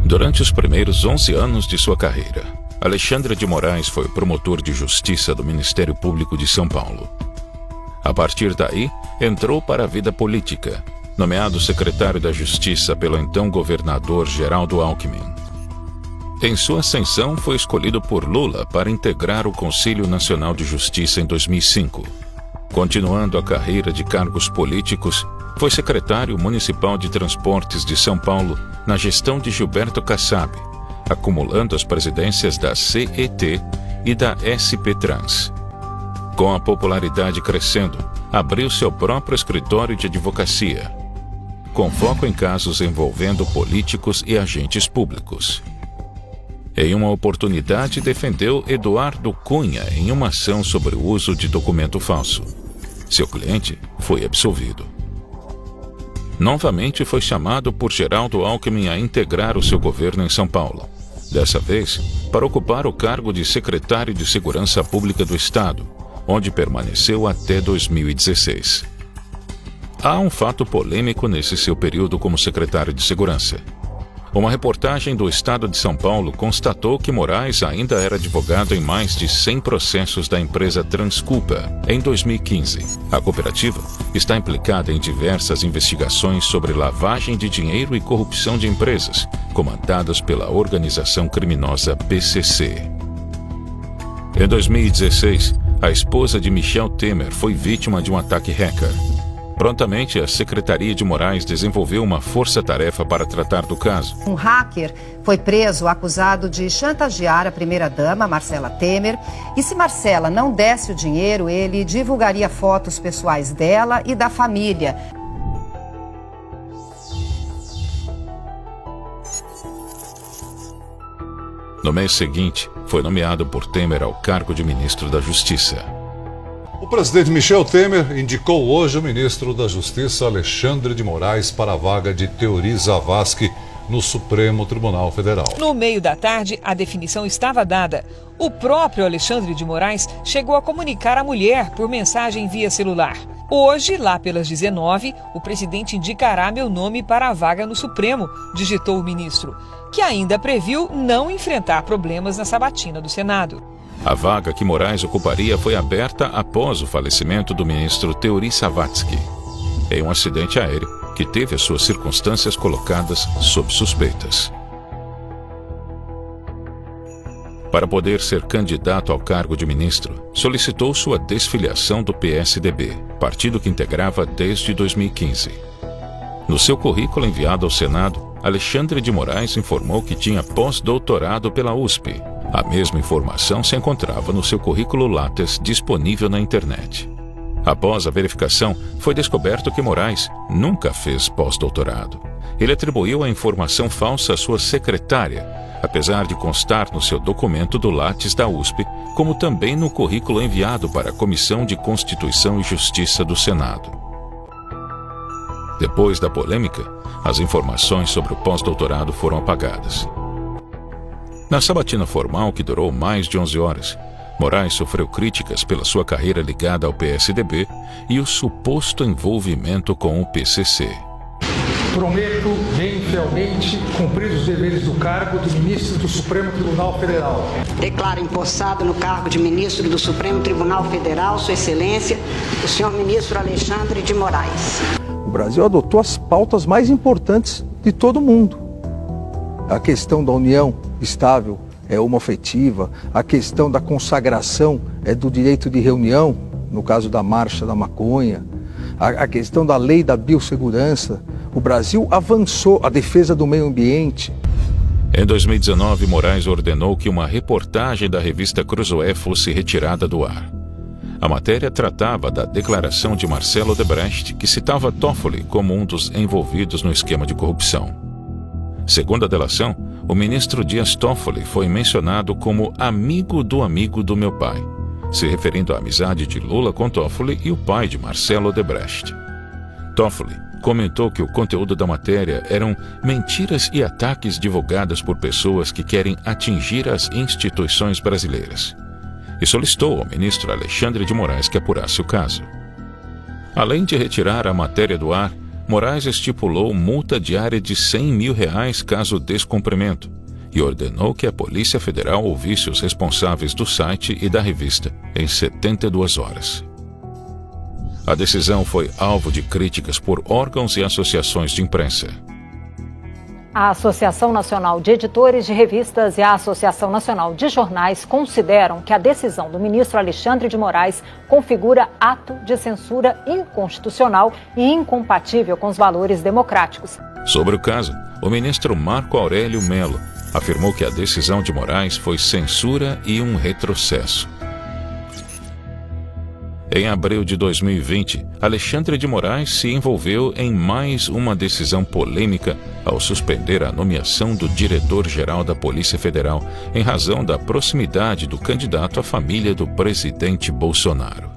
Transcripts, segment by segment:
Durante os primeiros 11 anos de sua carreira, Alexandre de Moraes foi promotor de justiça do Ministério Público de São Paulo. A partir daí, entrou para a vida política, nomeado secretário da Justiça pelo então governador Geraldo Alckmin. Em sua ascensão, foi escolhido por Lula para integrar o Conselho Nacional de Justiça em 2005. Continuando a carreira de cargos políticos, foi secretário municipal de Transportes de São Paulo na gestão de Gilberto Kassab, acumulando as presidências da CET e da SP Trans. Com a popularidade crescendo, abriu seu próprio escritório de advocacia, com foco em casos envolvendo políticos e agentes públicos. Em uma oportunidade, defendeu Eduardo Cunha em uma ação sobre o uso de documento falso. Seu cliente foi absolvido. Novamente foi chamado por Geraldo Alckmin a integrar o seu governo em São Paulo, dessa vez para ocupar o cargo de secretário de Segurança Pública do Estado, onde permaneceu até 2016. Há um fato polêmico nesse seu período como secretário de Segurança. Uma reportagem do Estado de São Paulo constatou que Moraes ainda era advogado em mais de 100 processos da empresa Transculpa em 2015. A cooperativa está implicada em diversas investigações sobre lavagem de dinheiro e corrupção de empresas, comandadas pela organização criminosa PCC. Em 2016, a esposa de Michel Temer foi vítima de um ataque hacker. Prontamente, a Secretaria de Moraes desenvolveu uma força-tarefa para tratar do caso. Um hacker foi preso acusado de chantagear a primeira-dama, Marcela Temer, e se Marcela não desse o dinheiro, ele divulgaria fotos pessoais dela e da família. No mês seguinte, foi nomeado por Temer ao cargo de ministro da Justiça. O presidente Michel Temer indicou hoje o ministro da Justiça, Alexandre de Moraes, para a vaga de Teori Zavascki no Supremo Tribunal Federal. No meio da tarde, a definição estava dada. O próprio Alexandre de Moraes chegou a comunicar à mulher por mensagem via celular. Hoje, lá pelas 19, o presidente indicará meu nome para a vaga no Supremo, digitou o ministro, que ainda previu não enfrentar problemas na sabatina do Senado. A vaga que Moraes ocuparia foi aberta após o falecimento do ministro Teori Zavascki, em um acidente aéreo que teve as suas circunstâncias colocadas sob suspeitas. Para poder ser candidato ao cargo de ministro, solicitou sua desfiliação do PSDB, partido que integrava desde 2015. No seu currículo enviado ao Senado, Alexandre de Moraes informou que tinha pós-doutorado pela USP. A mesma informação se encontrava no seu currículo Lattes disponível na internet. Após a verificação, foi descoberto que Moraes nunca fez pós-doutorado. Ele atribuiu a informação falsa à sua secretária, apesar de constar no seu documento do Lattes da USP, como também no currículo enviado para a Comissão de Constituição e Justiça do Senado. Depois da polêmica, as informações sobre o pós-doutorado foram apagadas. Na sabatina formal, que durou mais de 11 horas, Moraes sofreu críticas pela sua carreira ligada ao PSDB e o suposto envolvimento com o PCC. Prometo, bem fielmente, cumprir os deveres do cargo de ministro do Supremo Tribunal Federal. Declaro empossado no cargo de ministro do Supremo Tribunal Federal, Sua Excelência, o senhor ministro Alexandre de Moraes. O Brasil adotou as pautas mais importantes de todo o mundo. A questão da união estável homoafetiva, a questão da consagração do direito de reunião, no caso da marcha da maconha, a questão da lei da biossegurança. O Brasil avançou a defesa do meio ambiente. Em 2019, Moraes ordenou que uma reportagem da revista Cruzoé fosse retirada do ar. A matéria tratava da declaração de Marcelo Odebrecht, que citava Toffoli como um dos envolvidos no esquema de corrupção. Segundo a delação, o ministro Dias Toffoli foi mencionado como amigo do meu pai, se referindo à amizade de Lula com Toffoli e o pai de Marcelo Odebrecht. Toffoli comentou que o conteúdo da matéria eram mentiras e ataques divulgados por pessoas que querem atingir as instituições brasileiras, e solicitou ao ministro Alexandre de Moraes que apurasse o caso. Além de retirar a matéria do ar, Moraes estipulou multa diária de R$100 mil caso descumprimento e ordenou que a Polícia Federal ouvisse os responsáveis do site e da revista em 72 horas. A decisão foi alvo de críticas por órgãos e associações de imprensa. A Associação Nacional de Editores de Revistas e a Associação Nacional de Jornais consideram que a decisão do ministro Alexandre de Moraes configura ato de censura inconstitucional e incompatível com os valores democráticos. Sobre o caso, o ministro Marco Aurélio Mello afirmou que a decisão de Moraes foi censura e um retrocesso. Em abril de 2020, Alexandre de Moraes se envolveu em mais uma decisão polêmica ao suspender a nomeação do diretor-geral da Polícia Federal em razão da proximidade do candidato à família do presidente Bolsonaro.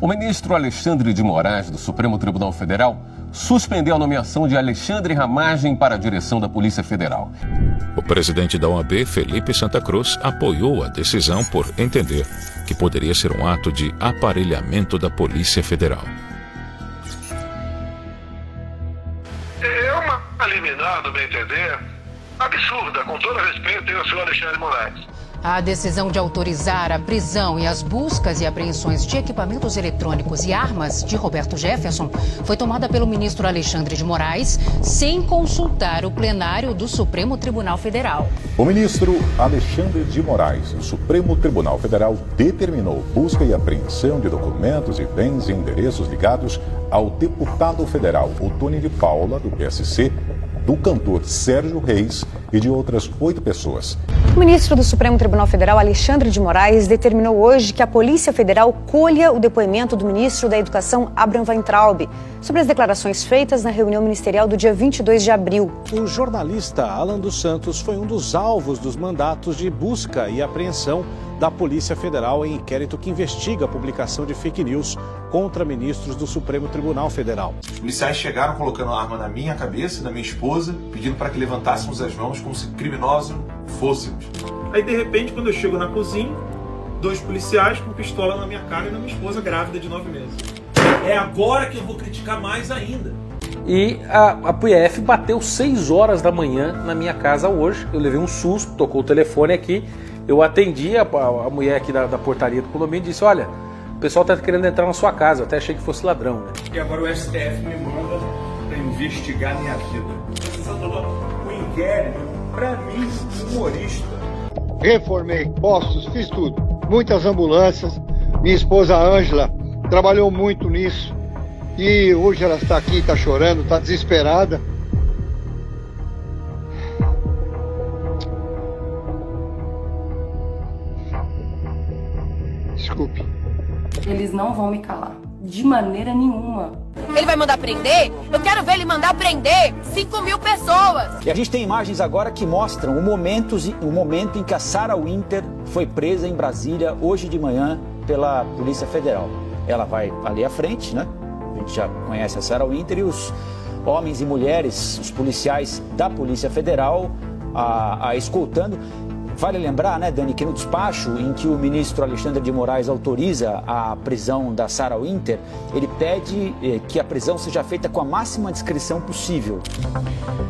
O ministro Alexandre de Moraes, do Supremo Tribunal Federal, suspendeu a nomeação de Alexandre Ramagem para a direção da Polícia Federal. O presidente da OAB, Felipe Santa Cruz, apoiou a decisão por entender que poderia ser um ato de aparelhamento da Polícia Federal. É uma liminar, no meu entender, absurda, com todo respeito ao senhor Alexandre de Moraes. A decisão de autorizar a prisão e as buscas e apreensões de equipamentos eletrônicos e armas de Roberto Jefferson foi tomada pelo ministro Alexandre de Moraes sem consultar o plenário do Supremo Tribunal Federal. O ministro Alexandre de Moraes, do Supremo Tribunal Federal, determinou busca e apreensão de documentos e bens e endereços ligados ao deputado federal Ottoni de Paula, do PSC, do cantor Sérgio Reis e de outras 8 pessoas. O ministro do Supremo Tribunal Federal, Alexandre de Moraes, determinou hoje que a Polícia Federal colha o depoimento do ministro da Educação, Abraham Weintraub, sobre as declarações feitas na reunião ministerial do dia 22 de abril. O jornalista Alan dos Santos foi um dos alvos dos mandatos de busca e apreensão da Polícia Federal em inquérito que investiga a publicação de fake news contra ministros do Supremo Tribunal Federal. Os policiais chegaram colocando a arma na minha cabeça e na minha esposa, pedindo para que levantássemos as mãos como se criminosos fôssemos. Aí, de repente, quando eu chego na cozinha, 2 policiais com pistola na minha cara e na minha esposa grávida de 9 meses. É agora que eu vou criticar mais ainda. E a PF bateu 6 horas da manhã na minha casa hoje. Eu levei um susto, tocou o telefone aqui. Eu atendi a mulher aqui da portaria do condomínio e disse, olha, o pessoal está querendo entrar na sua casa, eu até achei que fosse ladrão. Né? E agora o STF me manda para investigar minha vida. O inquérito, para mim, humorista. Reformei postos, fiz tudo. Muitas ambulâncias. Minha esposa Ângela trabalhou muito nisso. E hoje ela está aqui, está chorando, está desesperada. Desculpe. Eles não vão me calar. De maneira nenhuma. Ele vai mandar prender? Eu quero ver ele mandar prender 5.000 pessoas. E a gente tem imagens agora que mostram o momento em que a Sarah Winter foi presa em Brasília hoje de manhã pela Polícia Federal. Ela vai ali à frente, né? A gente já conhece a Sarah Winter e os homens e mulheres, os policiais da Polícia Federal a escoltando. Vale lembrar, né, Dani, que no despacho em que o ministro Alexandre de Moraes autoriza a prisão da Sarah Winter, ele pede que a prisão seja feita com a máxima discrição possível.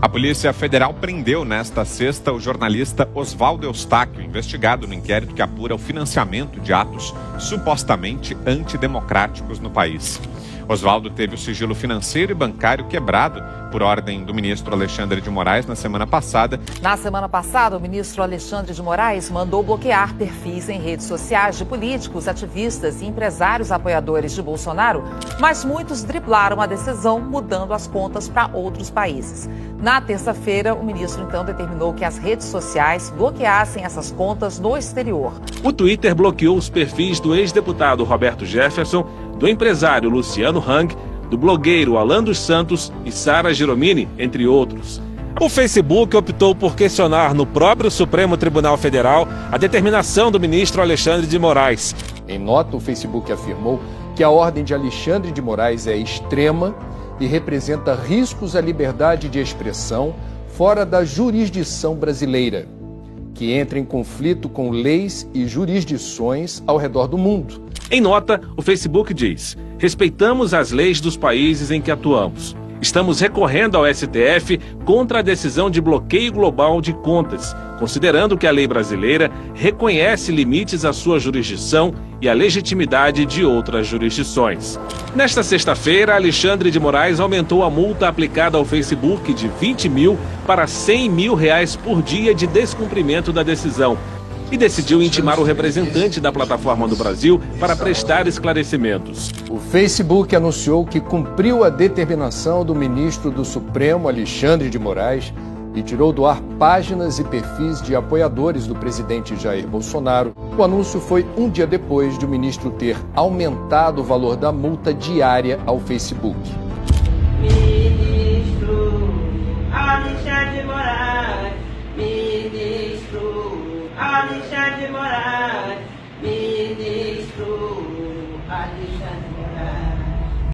A Polícia Federal prendeu nesta sexta o jornalista Oswaldo Eustáquio, investigado no inquérito que apura o financiamento de atos supostamente antidemocráticos no país. Oswaldo teve o sigilo financeiro e bancário quebrado por ordem do ministro Alexandre de Moraes na semana passada. Na semana passada, o ministro Alexandre de Moraes mandou bloquear perfis em redes sociais de políticos, ativistas e empresários apoiadores de Bolsonaro, mas muitos driblaram a decisão, mudando as contas para outros países. Na terça-feira, o ministro então determinou que as redes sociais bloqueassem essas contas no exterior. O Twitter bloqueou os perfis do ex-deputado Roberto Jefferson, do empresário Luciano Hang, do blogueiro Alan dos Santos e Sara Giromini, entre outros. O Facebook optou por questionar no próprio Supremo Tribunal Federal a determinação do ministro Alexandre de Moraes. Em nota, o Facebook afirmou que a ordem de Alexandre de Moraes é extrema e representa riscos à liberdade de expressão fora da jurisdição brasileira, que entra em conflito com leis e jurisdições ao redor do mundo. Em nota, o Facebook diz: respeitamos as leis dos países em que atuamos. Estamos recorrendo ao STF contra a decisão de bloqueio global de contas, considerando que a lei brasileira reconhece limites à sua jurisdição e à legitimidade de outras jurisdições. Nesta sexta-feira, Alexandre de Moraes aumentou a multa aplicada ao Facebook de 20 mil para 100 mil reais por dia de descumprimento da decisão e decidiu intimar o representante da plataforma no Brasil para prestar esclarecimentos. O Facebook anunciou que cumpriu a determinação do ministro do Supremo, Alexandre de Moraes, e tirou do ar páginas e perfis de apoiadores do presidente Jair Bolsonaro. O anúncio foi um dia depois de o ministro ter aumentado o valor da multa diária ao Facebook. Ministro Alexandre de Moraes, ministro Alexandre de Moraes, ministro